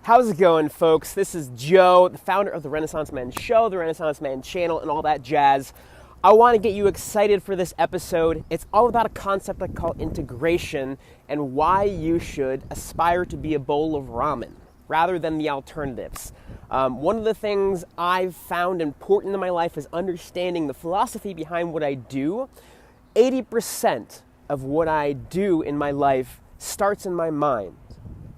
How's it going, folks? This is Joe, the founder of the Renaissance Man Show, the Renaissance Man channel, and all that jazz. I want to get you excited for this episode. It's all about a concept I call integration and why you should aspire to be a bowl of ramen rather than the alternatives. One of the things I've found important in my life is understanding the philosophy behind what I do. 80% of what I do in my life starts in my mind.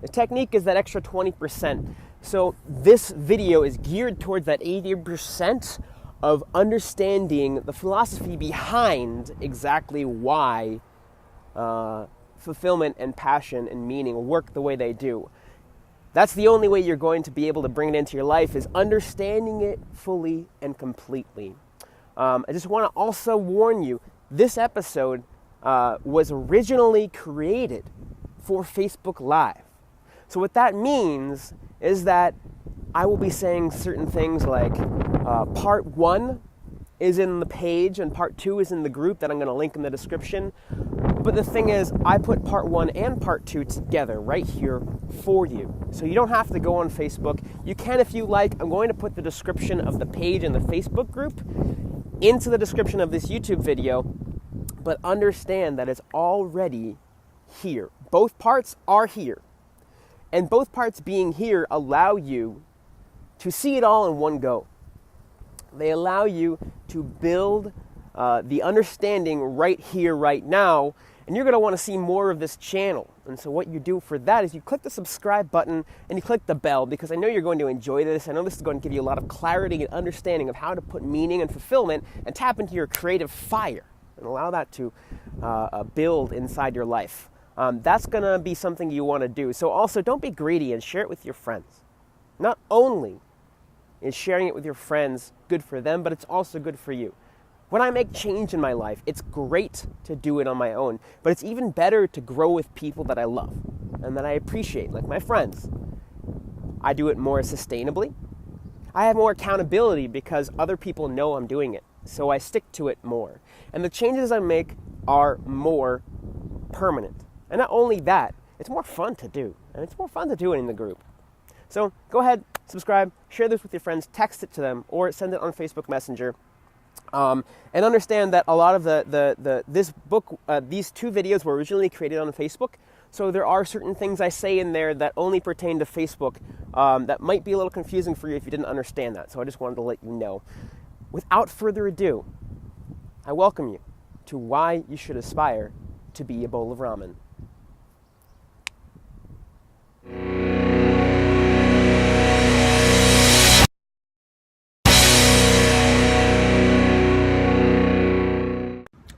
The technique is that extra 20%. So this video is geared towards that 80% of understanding the philosophy behind exactly why fulfillment and passion and meaning work the way they do. That's the only way you're going to be able to bring it into your life, is understanding it fully and completely. I just want to also warn you, this episode was originally created for Facebook Live. So what that means is that I will be saying certain things like part 1 is in the page and part 2 is in the group that I'm going to link in the description. But the thing is, I put part 1 and part 2 together right here for you. So you don't have to go on Facebook. You can if you like. I'm going to put the description of the page and the Facebook group into the description of this YouTube video. But understand that it's already here. Both parts are here. And both parts being here allow you to see it all in one go. They allow you to build the understanding right here, right now, and you're going to want to see more of this channel. And so what you do for that is you click the subscribe button and you click the bell, because I know you're going to enjoy this. I know this is going to give you a lot of clarity and understanding of how to put meaning and fulfillment and tap into your creative fire and allow that to build inside your life. That's going to be something you want to do. So also, don't be greedy and share it with your friends. Not only is sharing it with your friends good for them, but it's also good for you. When I make change in my life, it's great to do it on my own, but it's even better to grow with people that I love and that I appreciate, like my friends. I do it more sustainably. I have more accountability because other people know I'm doing it, so I stick to it more. And the changes I make are more permanent. And not only that, it's more fun to do. And it's more fun to do it in the group. So go ahead, subscribe, share this with your friends, text it to them, or send it on Facebook Messenger. And understand that a lot of these two videos were originally created on Facebook. So there are certain things I say in there that only pertain to Facebook that might be a little confusing for you if you didn't understand that. So I just wanted to let you know. Without further ado, I welcome you to why you should aspire to be a bowl of ramen.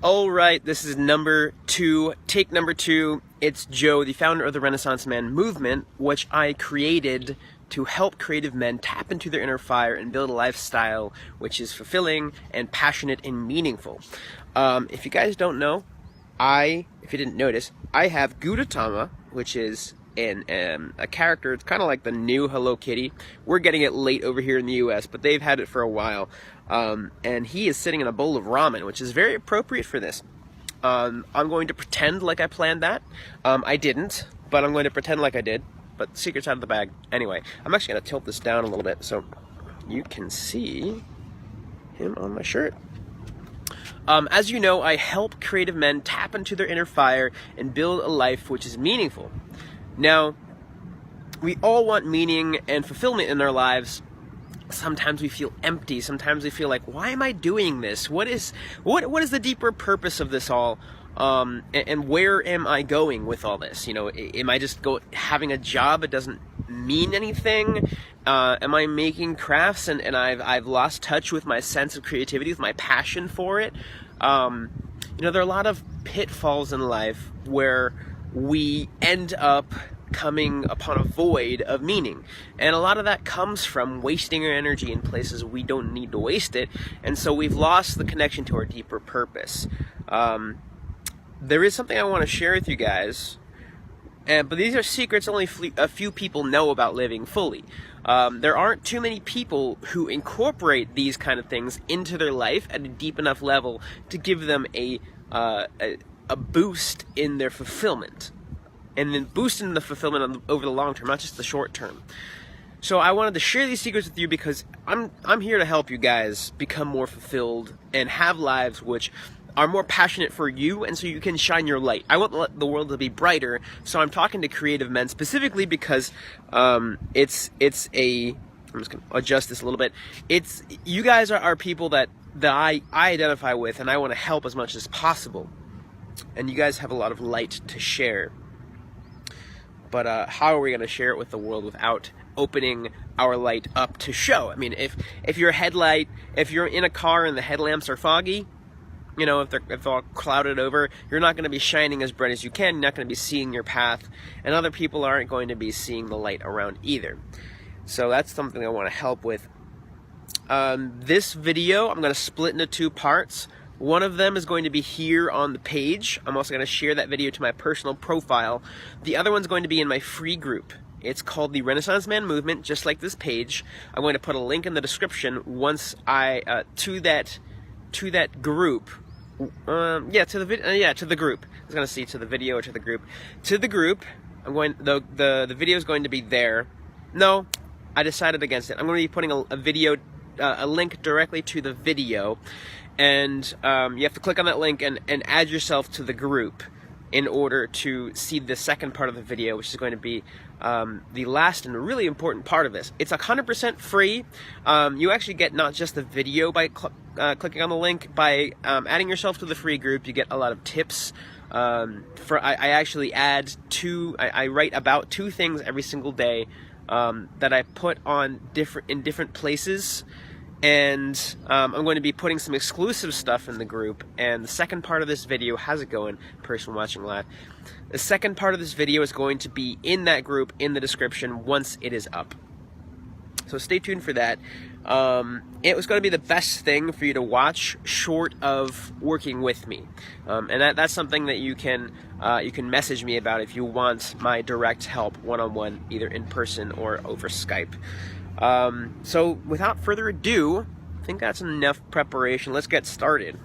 All right, this is number 2, take number 2. It's Joe, the founder of the Renaissance Man movement, which I created to help creative men tap into their inner fire and build a lifestyle which is fulfilling and passionate and meaningful. If you guys don't know, if you didn't notice, I have Gudetama, which is a character. It's kind of like the new Hello Kitty. We're getting it late over here in the US, but they've had it for a while. And he is sitting in a bowl of ramen, which is very appropriate for this. I'm going to pretend like I planned that. I didn't, but I'm going to pretend like I did. But the secret's out of the bag. Anyway, I'm actually going to tilt this down a little bit so you can see him on my shirt. As you know, I help creative men tap into their inner fire and build a life which is meaningful. Now, we all want meaning and fulfillment in our lives. Sometimes we feel empty. Sometimes we feel like, why am I doing this? What is the deeper purpose of this all? And where am I going with all this? You know, am I just having a job that doesn't mean anything? Am I making crafts and I've lost touch with my sense of creativity, with my passion for it? You know, there are a lot of pitfalls in life where we end up coming upon a void of meaning. And a lot of that comes from wasting our energy in places we don't need to waste it. And so we've lost the connection to our deeper purpose. There is something I want to share with you guys, but these are secrets only a few people know about living fully. There aren't too many people who incorporate these kind of things into their life at a deep enough level to give them a boost in their fulfillment. and then boosting the fulfillment over the long term, not just the short term. So I wanted to share these secrets with you because I'm here to help you guys become more fulfilled and have lives which are more passionate for you, and so you can shine your light. I want the world to be brighter, so I'm talking to creative men specifically because it's a. I'm just gonna adjust this a little bit. You guys are people that I identify with, and I want to help as much as possible. And you guys have a lot of light to share. But how are we going to share it with the world without opening our light up to show? I mean, if you're in a car and the headlamps are foggy, you know, if they're all clouded over, you're not going to be shining as bright as you can. You're not going to be seeing your path, and other people aren't going to be seeing the light around either. So that's something I want to help with. This video, I'm going to split into 2 parts. One of them is going to be here on the page. I'm also going to share that video to my personal profile. The other one's going to be in my free group. It's called the Renaissance Man Movement, just like this page. I'm going to put a link in the description once to that group. To the group. I was going to say to the video or to the group. To the group. The video is going to be there. No, I decided against it. I'm going to be putting a link directly to the video, and you have to click on that link and add yourself to the group in order to see the second part of the video, which is going to be the last and really important part of this. It's 100% free. You actually get not just the video by clicking on the link. By adding yourself to the free group, you get a lot of tips. I actually I write about 2 things every single day that I put on in different places, and I'm going to be putting some exclusive stuff in the group. And the second part of this video, how's it going, person watching live? The second part of this video is going to be in that group in the description once it is up. So stay tuned for that. It was going to be the best thing for you to watch, short of working with me, and that's something that you can message me about if you want my direct help, one-on-one, either in person or over Skype. So without further ado, I think that's enough preparation. Let's get started.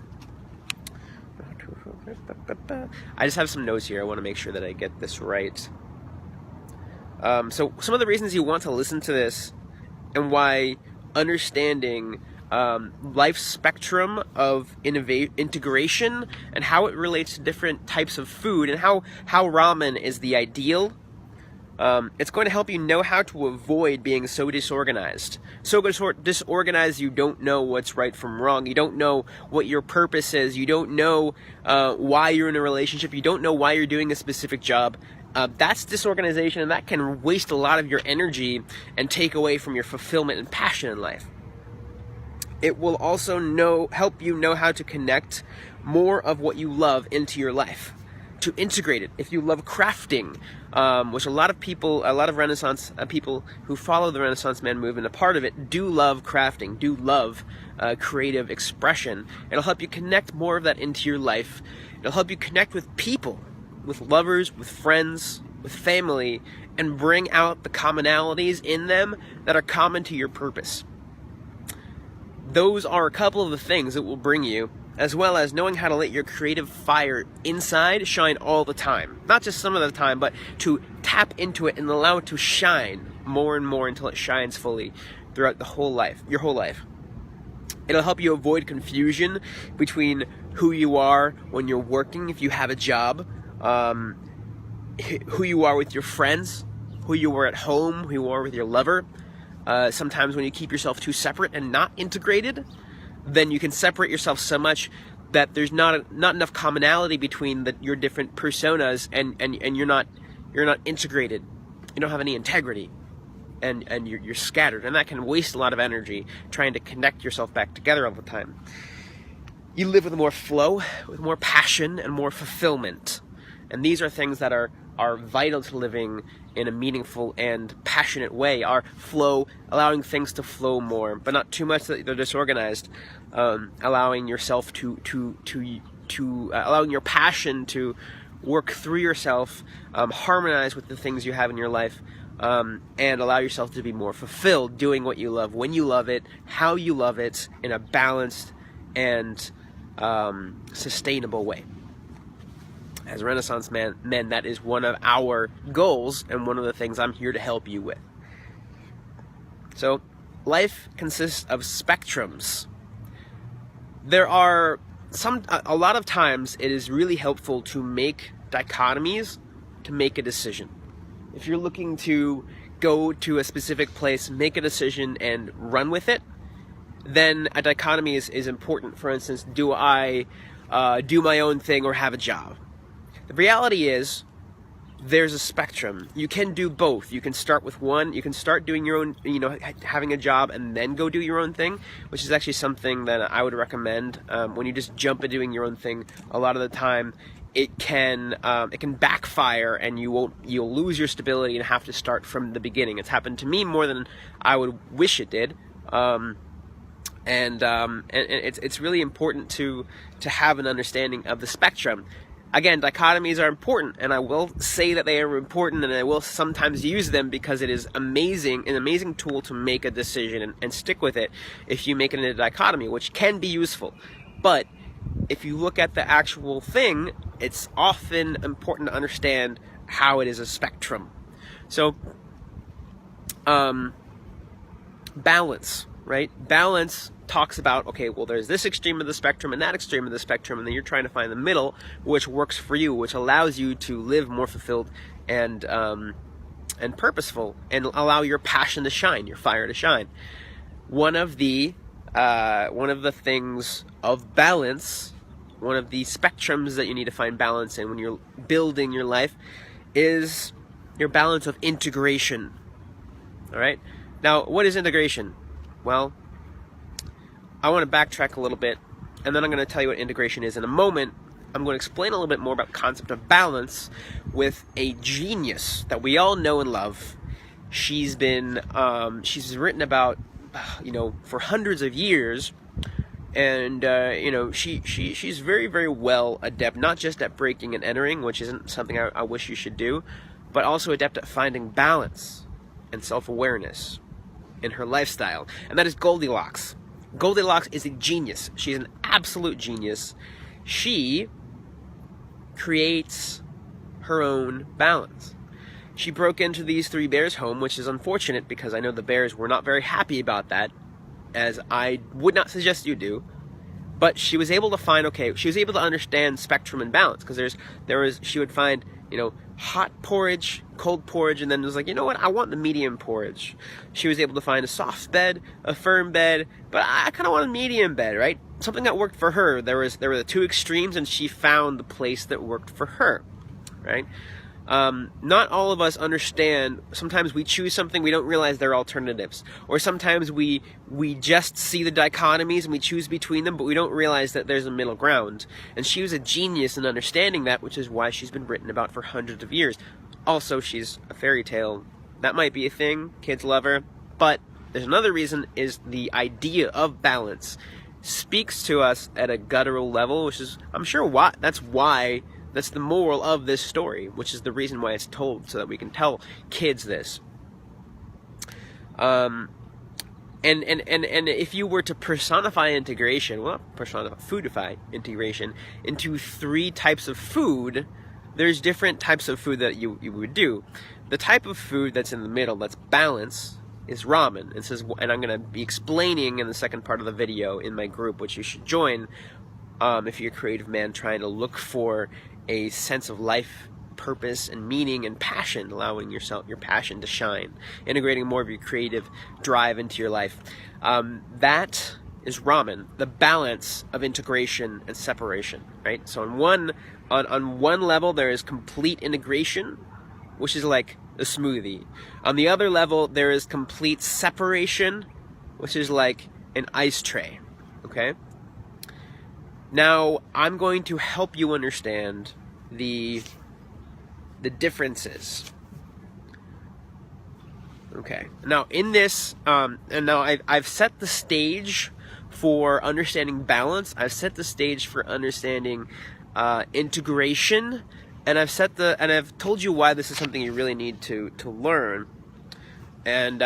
I just have some notes here. I want to make sure that I get this right. So some of the reasons you want to listen to this, and why understanding life's spectrum of integration and how it relates to different types of food, and how ramen is the ideal. It's going to help you know how to avoid being so disorganized. So disorganized you don't know what's right from wrong. You don't know what your purpose is. You don't know why you're in a relationship. You don't know why you're doing a specific job. That's disorganization, and that can waste a lot of your energy and take away from your fulfillment and passion in life. It will also help you know how to connect more of what you love into your life, to integrate it. If you love crafting, which a lot of Renaissance people who follow the Renaissance Man movement, a part of it, do love crafting, do love creative expression. It'll help you connect more of that into your life. It'll help you connect with people, with lovers, with friends, with family, and bring out the commonalities in them that are common to your purpose. Those are a couple of the things it will bring you, as well as knowing how to let your creative fire inside shine all the time. Not just some of the time, but to tap into it and allow it to shine more and more until it shines fully throughout your whole life. It'll help you avoid confusion between who you are when you're working, if you have a job, who you are with your friends, who you are at home, who you are with your lover. Sometimes when you keep yourself too separate and not integrated, then you can separate yourself so much that there's not enough commonality between your different personas, and you're not integrated. You don't have any integrity, and you're scattered, and that can waste a lot of energy trying to connect yourself back together all the time. You live with more flow, with more passion, and more fulfillment. And these are things that are vital to living in a meaningful and passionate way. Our flow, allowing things to flow more, but not too much that they're disorganized. Allowing yourself allowing your passion to work through yourself, harmonize with the things you have in your life, and allow yourself to be more fulfilled, doing what you love, when you love it, how you love it, in a balanced and sustainable way. As Renaissance men, that is one of our goals and one of the things I'm here to help you with. So, life consists of spectrums. There are a lot of times it is really helpful to make dichotomies to make a decision. If you're looking to go to a specific place, make a decision, and run with it, then a dichotomy is important. For instance, do I do my own thing or have a job? The reality is, there's a spectrum. You can do both. You can start with one. You can start doing your own, having a job and then go do your own thing, which is actually something that I would recommend. When you just jump into doing your own thing, a lot of the time it can backfire, and you'll lose your stability and have to start from the beginning. It's happened to me more than I would wish it did. And it's really important to have an understanding of the spectrum. Again, dichotomies are important, and I will say that they are important, and I will sometimes use them because it is an amazing tool to make a decision and stick with it if you make it in a dichotomy, which can be useful. But if you look at the actual thing, it's often important to understand how it is a spectrum. So, balance, right? Balance talks about, okay, well, there's this extreme of the spectrum and that extreme of the spectrum, and then you're trying to find the middle, which works for you, which allows you to live more fulfilled and purposeful, and allow your passion to shine, your fire to shine. One of the things of balance, one of the spectrums that you need to find balance in when you're building your life, is your balance of integration. All right. Now, what is integration? Well, I want to backtrack a little bit, and then I'm going to tell you what integration is in a moment. I'm going to explain a little bit more about the concept of balance with a genius that we all know and love. She's written about, for hundreds of years, and she's very, very well adept, not just at breaking and entering, which isn't something I wish you should do, but also adept at finding balance and self-awareness in her lifestyle, and that is Goldilocks. Goldilocks is a genius. She's an absolute genius. She creates her own balance. She broke into these three bears' home, which is unfortunate because I know the bears were not very happy about that, as I would not suggest you do. But she was able to find, she was able to understand spectrum and balance, because she would find, hot porridge, cold porridge, and then it was like, you know what, I want the medium porridge. She was able to find a soft bed, a firm bed, but I kind of want a medium bed, right? Something that worked for her. There were the two extremes, and she found the place that worked for her, right? Not all of us understand. Sometimes we choose something, we don't realize there are alternatives. Or sometimes we just see the dichotomies and we choose between them, but we don't realize that there's a middle ground. And she was a genius in understanding that, which is why she's been written about for hundreds of years. Also, she's a fairy tale. That might be a thing, kids love her. But there's another reason, is the idea of balance speaks to us at a guttural level, which is, I'm sure, that's the moral of this story, which is the reason why it's told, so that we can tell kids this. And if you were to foodify integration into three types of food, there's different types of food that you would do. The type of food that's in the middle, that's balance, is ramen. And I'm going to be explaining in the second part of the video in my group, which you should join if you're a creative man trying to look for a sense of life, purpose, and meaning and passion, allowing your passion to shine, integrating more of your creative drive into your life. That is ramen, the balance of integration and separation, right? So on one level, there is complete integration, which is like a smoothie. On the other level, there is complete separation, which is like an ice tray, okay? Now, I'm going to help you understand the differences. Okay. Now, in this, I've set the stage for understanding balance. I've set the stage for understanding integration, and I've told you why this is something you really need to learn. And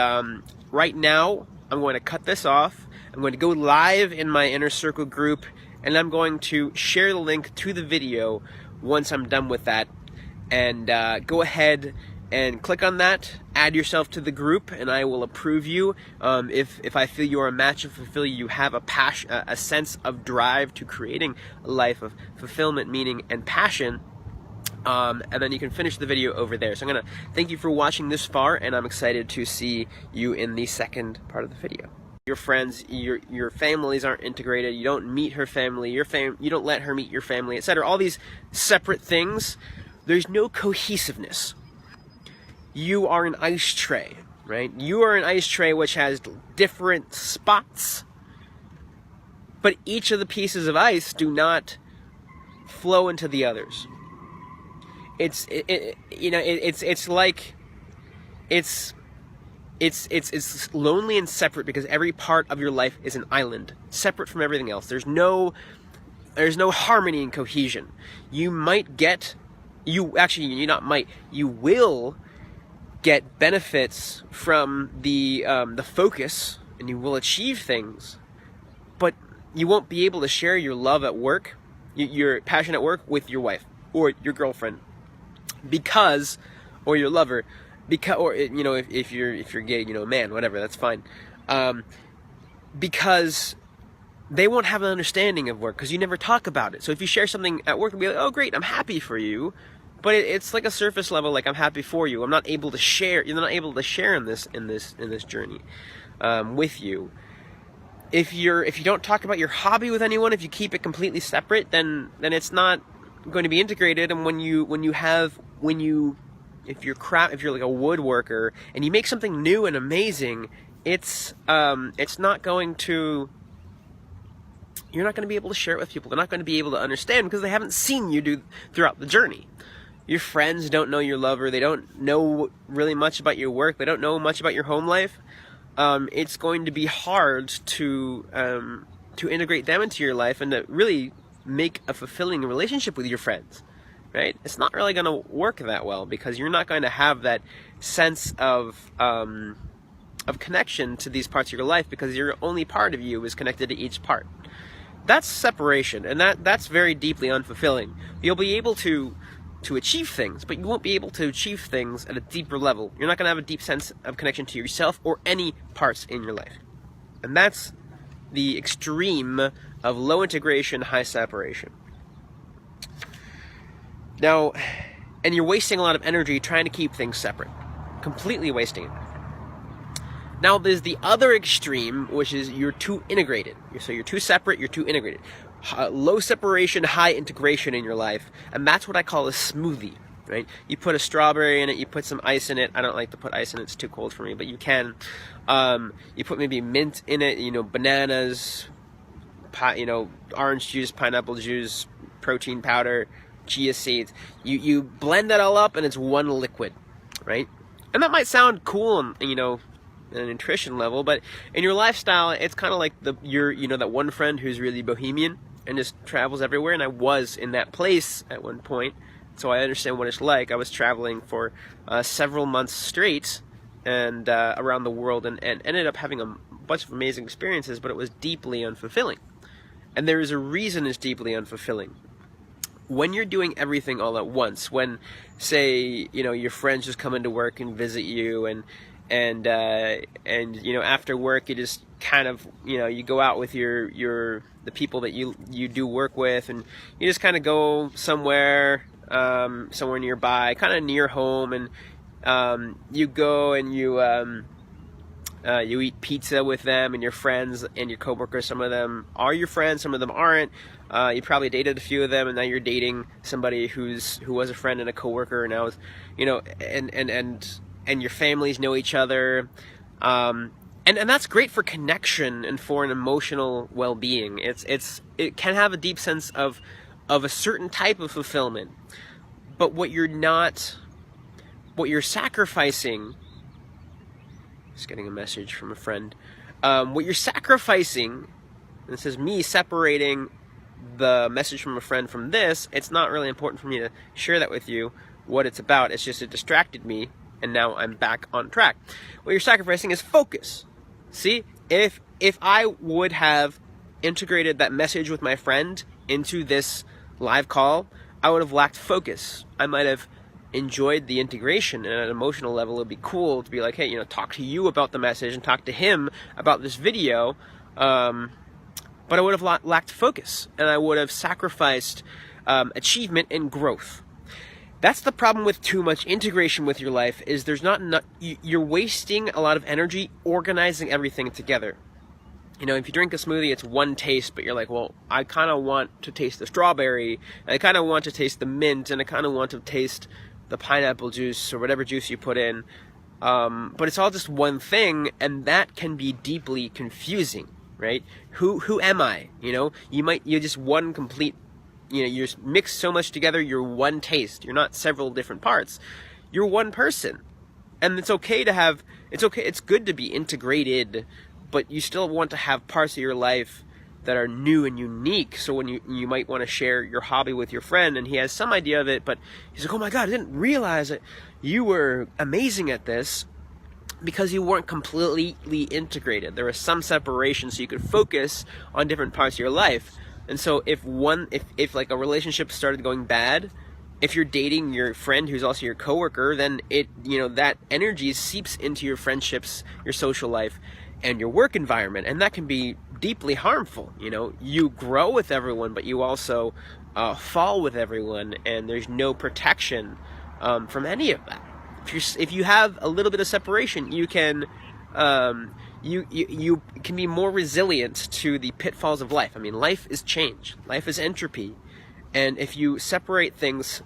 right now, I'm going to cut this off. I'm going to go live in my Inner Circle group, and I'm going to share the link to the video once I'm done with that. And go ahead and click on that, add yourself to the group, and I will approve you. If I feel you're a match and fulfill you have a sense of drive to creating a life of fulfillment, meaning, and passion, and then you can finish the video over there. So I'm going to thank you for watching this far, and I'm excited to see you in the second part of the video. Your friends, your families aren't integrated. You don't meet her family. You don't let her meet your family, etc. All these separate things. There's no cohesiveness. You are an ice tray, right? You are an ice tray which has different spots, but each of the pieces of ice do not flow into the others. It's lonely and separate because every part of your life is an island, separate from everything else. There's no harmony and cohesion. You will get benefits from the focus, and you will achieve things, but you won't be able to share your love at work, your passion at work, with your wife or your girlfriend, or your lover, or if you're gay, man, whatever, that's fine, because they won't have an understanding of work because you never talk about it. So if you share something at work, they'll be like, oh great, I'm happy for you. But it's like a surface level, like I'm happy for you. I'm not able to share. You're not able to share in this journey with you. If you don't talk about your hobby with anyone, if you keep it completely separate, then it's not going to be integrated. And if you're like a woodworker and you make something new and amazing, it's not going to. You're not going to be able to share it with people. They're not going to be able to understand because they haven't seen you do throughout the journey. Your friends don't know your lover. They don't know really much about your work. They don't know much about your home life. It's going to be hard to integrate them into your life and to really make a fulfilling relationship with your friends, right? It's not really going to work that well because you're not going to have that sense of connection to these parts of your life because your only part of you is connected to each part. That's separation, and that's very deeply unfulfilling. You'll be able to achieve things, but you won't be able to achieve things at a deeper level. You're not going to have a deep sense of connection to yourself or any parts in your life. And that's the extreme of low integration, high separation. Now, and you're wasting a lot of energy trying to keep things separate. Completely wasting it. Now, there's the other extreme, which is you're too integrated. So you're too separate, you're too integrated. Low separation, high integration in your life, and that's what I call a smoothie, right? You put a strawberry in it, you put some ice in it. I don't like to put ice in it, it's too cold for me, but you can. You put maybe mint in it, bananas, orange juice, pineapple juice, protein powder, chia seeds. You blend that all up, and it's one liquid, right? And that might sound cool, and at a nutrition level, but in your lifestyle, it's kind of like that one friend who's really bohemian and just travels everywhere. And I was in that place at one point, so I understand what it's like. I was traveling for several months straight and around the world, and ended up having a bunch of amazing experiences, but it was deeply unfulfilling. And there is a reason it's deeply unfulfilling. When you're doing everything all at once, when, say, your friends just come into work and visit you, and after work you just kind of you go out with the people that you do work with, and you just kind of go somewhere nearby, kind of near home, and you go and you eat pizza with them and your friends and your coworkers. Some of them are your friends, some of them aren't. You probably dated a few of them, and now you're dating somebody who was a friend and a coworker, and now and your families know each other, and that's great for connection and for an emotional well-being. It can have a deep sense of a certain type of fulfillment, but what you're sacrificing. Just getting a message from a friend. What you're sacrificing, and this is me separating the message from a friend from this. It's not really important for me to share that with you, what it's about. It's just it distracted me, and now I'm back on track. What you're sacrificing is focus. See, if I would have integrated that message with my friend into this live call, I would have lacked focus. I might have enjoyed the integration, and at an emotional level, it would be cool to be like, hey, talk to you about the message and talk to him about this video. But I would have lacked focus, and I would have sacrificed achievement and growth. That's the problem with too much integration with your life, is there's not enough, you're wasting a lot of energy organizing everything together. If you drink a smoothie, it's one taste, but you're like, well, I kind of want to taste the strawberry, and I kind of want to taste the mint, and I kind of want to taste the pineapple juice or whatever juice you put in. But it's all just one thing, and that can be deeply confusing, right? Who am I? You're just one complete, you're mixed so much together, you're one taste. You're not several different parts. You're one person. And it's okay to have, it's good to be integrated, but you still want to have parts of your life that are new and unique. So when you might want to share your hobby with your friend, and he has some idea of it, but he's like, oh my God, I didn't realize that you were amazing at this, because you weren't completely integrated. There was some separation, so you could focus on different parts of your life. And so if like a relationship started going bad, if you're dating your friend who's also your coworker, then that energy seeps into your friendships, your social life, and your work environment, and that can be deeply harmful. You grow with everyone, but you also fall with everyone, and there's no protection from any of that. If you have a little bit of separation, you can you can be more resilient to the pitfalls of life. I mean, life is change, life is entropy, and if you separate things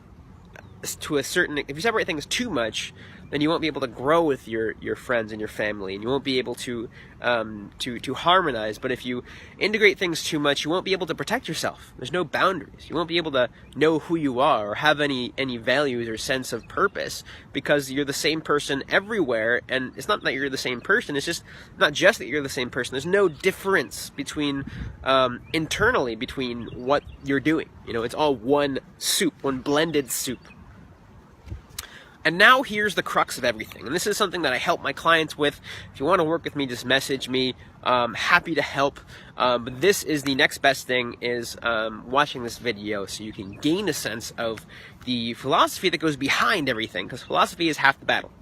if you separate things too much, then you won't be able to grow with your friends and your family, and you won't be able to harmonize. But if you integrate things too much, you won't be able to protect yourself. There's no boundaries. You won't be able to know who you are or have any values or sense of purpose, because you're the same person everywhere. And it's not that you're the same person. It's just not just that you're the same person. There's no difference between internally between what you're doing. It's all one soup, one blended soup. And now here's the crux of everything. And this is something that I help my clients with. If you want to work with me, just message me. Happy to help. But this is the next best thing, is watching this video, so you can gain a sense of the philosophy that goes behind everything, because philosophy is half the battle.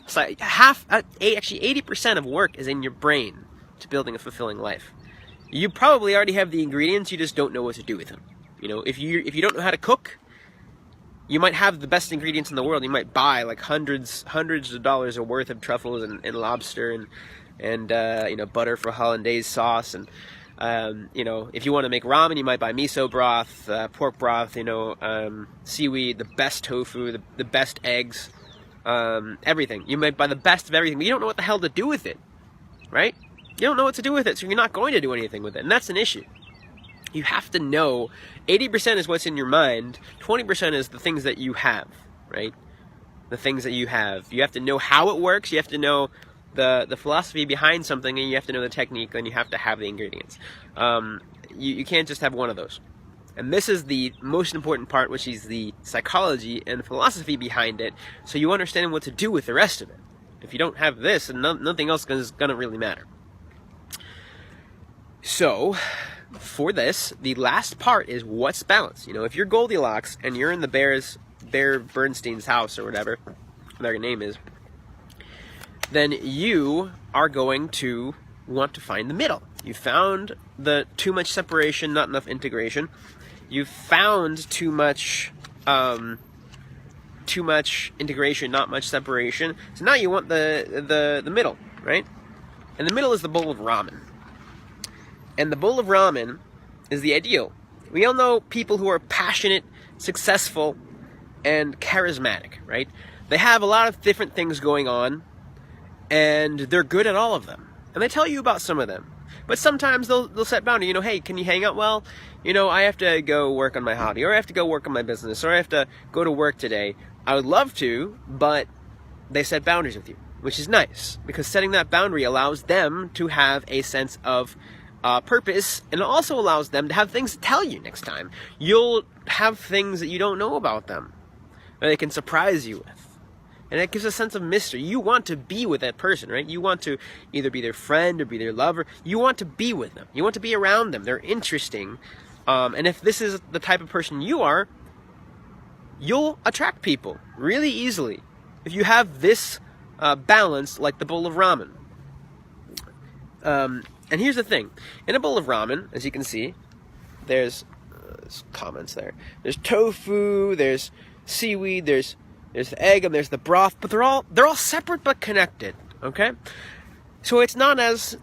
So actually 80% of work is in your brain to building a fulfilling life. You probably already have the ingredients, you just don't know what to do with them. If you don't know how to cook, you might have the best ingredients in the world. You might buy like hundreds of dollars worth of truffles and lobster and butter for hollandaise sauce, and if you want to make ramen, you might buy miso broth, pork broth, seaweed, the best tofu, the best eggs, everything. You might buy the best of everything, but you don't know what the hell to do with it, right? You don't know what to do with it, so you're not going to do anything with it, and that's an issue. You have to know 80% is what's in your mind, 20% is the things that you have, right? The things that you have. You have to know how it works, you have to know the philosophy behind something, and you have to know the technique, and you have to have the ingredients. You can't just have one of those. And this is the most important part, which is the psychology and philosophy behind it, so you understand what to do with the rest of it. If you don't have this, and nothing else is going to really matter. So, for this, the last part is what's balance. If you're Goldilocks and you're in the Bear Bernstein's house or whatever their name is, then you are going to want to find the middle. You found the too much separation, not enough integration. You found too much integration, not much separation. So now you want the middle, right? And the middle is the bowl of ramen. And the bowl of ramen is the ideal. We all know people who are passionate, successful, and charismatic, right? They have a lot of different things going on, and they're good at all of them. And they tell you about some of them. But sometimes they'll set boundaries. Hey, can you hang out? Well, I have to go work on my hobby, or I have to go work on my business, or I have to go to work today. I would love to, but they set boundaries with you, which is nice, because setting that boundary allows them to have a sense of purpose, and it also allows them to have things to tell you next time. You'll have things that you don't know about them that they can surprise you with, and it gives a sense of mystery. You want to be with that person, right? You want to either be their friend or be their lover. You want to be with them. You want to be around them. They're interesting, and if this is the type of person you are, you'll attract people really easily if you have this balance, like the bowl of ramen. And here's the thing. In a bowl of ramen, as you can see, there's comments there. There's tofu, there's seaweed, there's the egg, and there's the broth, but they're all separate but connected, okay? So it's not as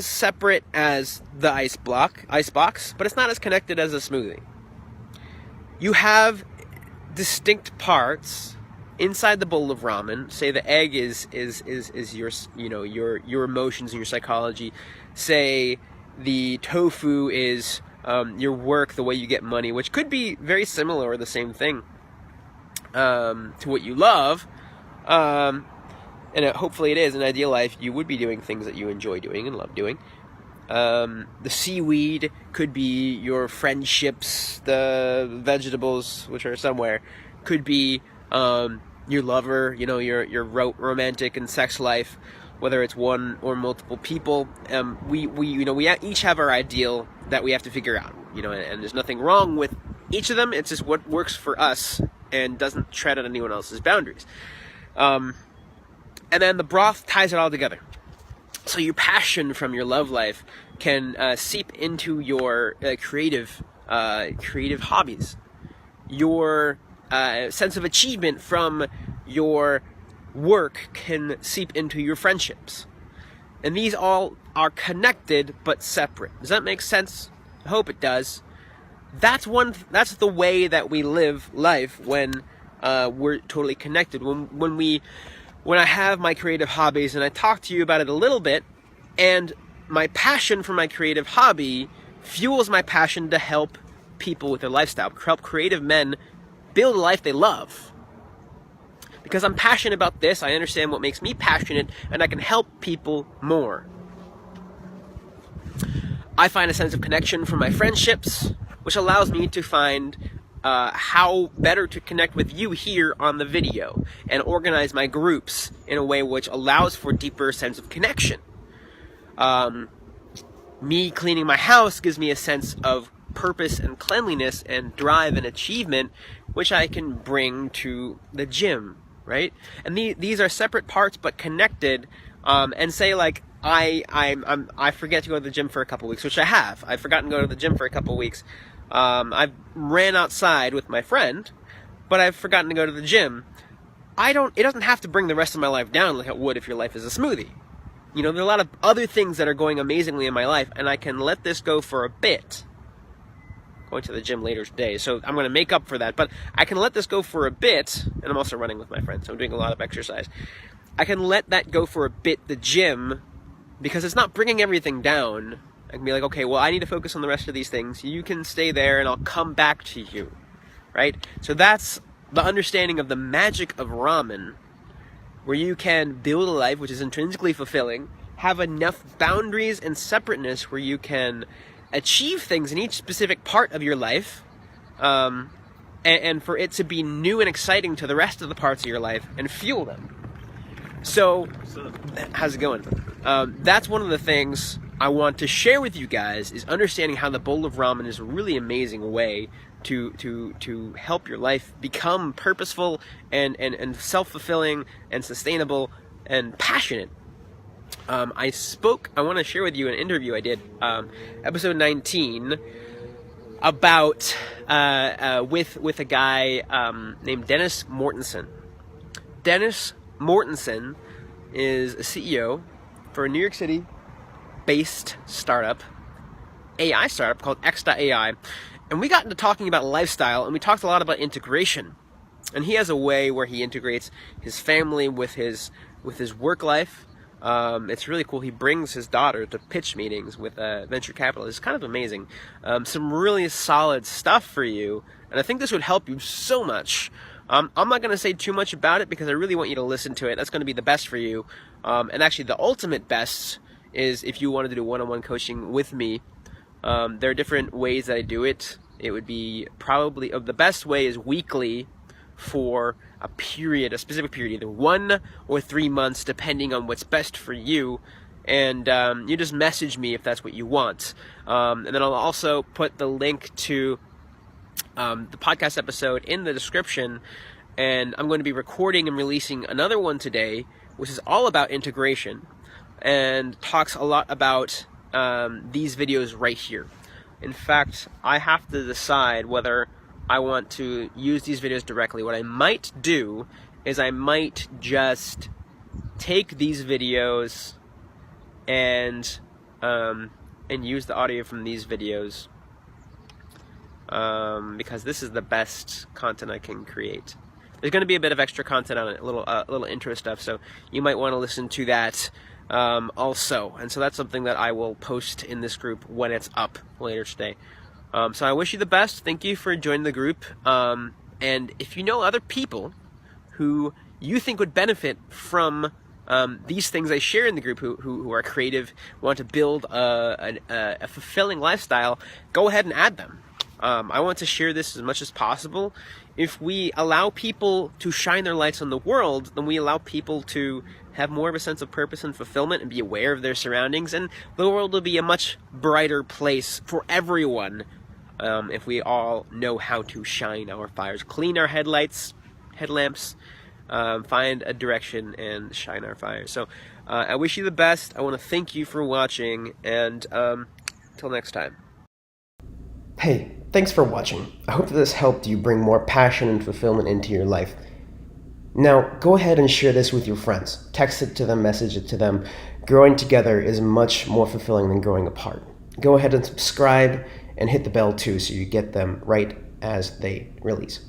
separate as the ice box, but it's not as connected as a smoothie. You have distinct parts inside the bowl of ramen. Say the egg is your, you know, your emotions and your psychology. Say the tofu is your work, the way you get money, which could be very similar or the same thing to what you love. And hopefully it is. In an ideal life, you would be doing things that you enjoy doing and love doing. The seaweed could be your friendships. The vegetables, which are somewhere, could be your lover, you know, your romantic and sex life, whether it's one or multiple people. We each have our ideal that we have to figure out, you know, and there's nothing wrong with each of them. It's just what works for us and doesn't tread on anyone else's boundaries. And then the broth ties it all together. So your passion from your love life can seep into your creative hobbies. Your sense of achievement from your work can seep into your friendships. And these all are connected but separate. Does that make sense? I hope it does. That's the way that we live life when we're totally connected. When I have my creative hobbies, and I talk to you about it a little bit, and my passion for my creative hobby fuels my passion to help people with their lifestyle, help creative men build a life they love. Because I'm passionate about this, I understand what makes me passionate, and I can help people more. I find a sense of connection from my friendships, which allows me to find how better to connect with you here on the video and organize my groups in a way which allows for a deeper sense of connection. Me cleaning my house gives me a sense of purpose and cleanliness and drive and achievement, which I can bring to the gym, right? And these are separate parts but connected. And say like I forget to go to the gym for a couple weeks, which I have. I've forgotten to go to the gym for a couple weeks. I've ran outside with my friend, but I've forgotten to go to the gym. It doesn't have to bring the rest of my life down like it would if your life is a smoothie. You know, there are a lot of other things that are going amazingly in my life, and I can let this go for a bit. Going to the gym later today, so I'm going to make up for that, but I can let this go for a bit, and I'm also running with my friend, so I'm doing a lot of exercise. I can let that go for a bit, the gym, because it's not bringing everything down. I can be like, okay, well, I need to focus on the rest of these things. You can stay there, and I'll come back to you, right? So that's the understanding of the magic of ramen, where you can build a life which is intrinsically fulfilling, have enough boundaries and separateness where you can achieve things in each specific part of your life, and for it to be new and exciting to the rest of the parts of your life and fuel them. So, how's it going? That's one of the things I want to share with you guys, is understanding how the bowl of ramen is a really amazing way to help your life become purposeful and self-fulfilling and sustainable and passionate. I want to share with you an interview I did, episode 19, about with a guy named Dennis Mortensen. Dennis Mortensen is a CEO for a New York City based startup, AI startup called X.AI. And we got into talking about lifestyle, and we talked a lot about integration. And he has a way where he integrates his family with his work life. It's really cool. He brings his daughter to pitch meetings with venture capitalists. It's kind of amazing. Some really solid stuff for you, and I think this would help you so much. I'm not going to say too much about it because I really want you to listen to it. That's going to be the best for you. And actually, the ultimate best is if you wanted to do one-on-one coaching with me. There are different ways that I do it. It would be probably, the best way is weekly for a specific period, either 1 or 3 months, depending on what's best for you. And you just message me if that's what you want. And then I'll also put the link to the podcast episode in the description, and I'm going to be recording and releasing another one today, which is all about integration and talks a lot about these videos right here. In fact, I have to decide whether I want to use these videos directly. What I might do is I might just take these videos and use the audio from these videos, because this is the best content I can create. There's going to be a bit of extra content on it, a little intro stuff, so you might want to listen to that also. And so that's something that I will post in this group when it's up later today. So I wish you the best. Thank you for joining the group. And if you know other people who you think would benefit from these things I share in the group, who are creative, want to build a fulfilling lifestyle, go ahead and add them. I want to share this as much as possible. If we allow people to shine their lights on the world, then we allow people to have more of a sense of purpose and fulfillment and be aware of their surroundings, and the world will be a much brighter place for everyone if we all know how to shine our fires, clean our headlamps, find a direction and shine our fires. So I wish you the best. I want to thank you for watching, and until next time. Hey, thanks for watching. I hope that this helped you bring more passion and fulfillment into your life. Now, go ahead and share this with your friends. Text it to them, message it to them. Growing together is much more fulfilling than growing apart. Go ahead and subscribe and hit the bell too so you get them right as they release.